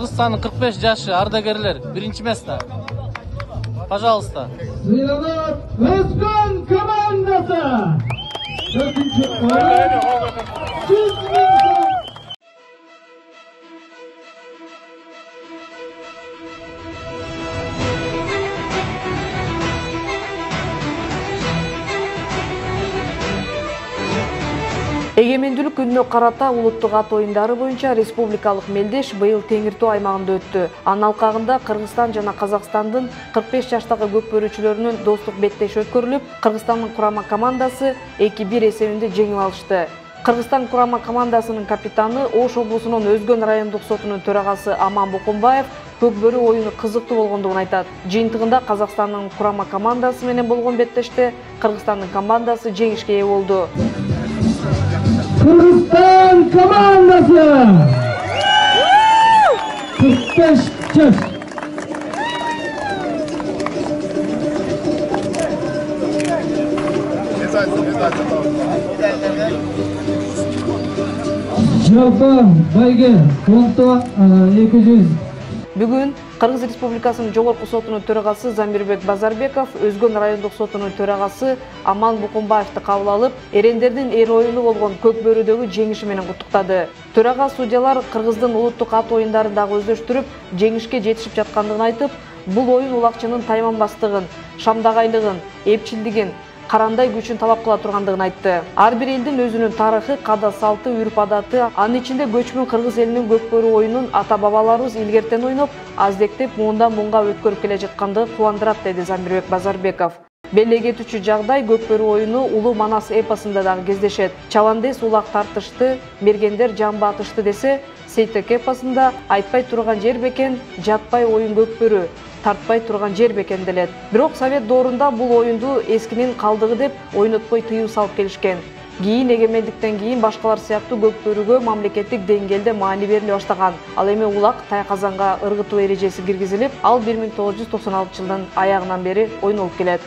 Кыргызстандын 45 жашы ардагерлер биринчи место. Пожалуйста. Özkan komandası. Dördüncü Эгемендүүлүк күнүнө карата улуттук ат оюндары боюнча республикалык мелдеш быйыл Теңиртөө аймагында өттү. Анын алкагында Кыргызстан жана Казакстандын 45 жаштагы көкбөрүүчүлөрүнүн достук беттеши өткөрүлүп, Кыргызстандын курама командасы 2-1 эсебинде жеңип алышты. Кыргызстан курама командасынын капитаны Ош облусунун Өзгөн райондук сотунун төрагасы Аман Букумбаев көкбөрүү оюну кызыктуу болгондугун айтат. Жыйынтыгында Казакстандын курама командасы менен болгон беттеште Кыргызстандын командасы жеңишке ээ болду. Kırgızistan komandası 45 yaş. Жалпы байге фонду 200. Бүгүн Кыргыз Республикасынын Жогорку сотунун төрагасы Замирбек Базарбеков Өзгөн райондук сотунун төрагасы Аман Букумбаевди кабыл алып, эрендердин эр оюну болгон көкбөрүүдөгү жеңиши менен куттуктады. Төрага судьялар Кыргыздын улуттук ат оюндарын дагы өздөштүрүп, жеңишке жетишип жаткандыгын айтып, бул оюн улакчынын тайманбастыгын, шамдагайлыгын, эпчилдигин, карандай күчүн талап кыла тургандыгын айтты. Ар бир элдин өзүнүн тарыхы, када салты, үрп адаты, анын ичинде көчмөн кыргыз элинин көкбөрүү оюнун ата-бабаларыбыз илгертен ойноп, аздектеп муундан муунга өткөрүп келе жаткандыгы кубандырат, деди Замирбек Базарбеков. Беле кетүүчү жагдай көкбөрүү оюну Улуу Манас эпосунда дагы кездешет. Чавандес улак тартышты, мергендер жамбы атышты десе, Сейтек эпосунда айтпай турган жер бекен, жатпай оюн көкбөрүү, тартпай турган жер бекен делет. Бирок Совет доорунда бул оюнду эскинин калдыгы деп ойнотпой тыюу салып келишкен. Кийин эгемендиктен кийин башкалар сыяктуу көкбөрүүгө мамлекеттик деңгээлде маани бериле баштаган. Ал эми улак тайказанга ыргытуу эрежеси киргизилип, ал 1996 жылдын аягынан бери ойнолуп келет.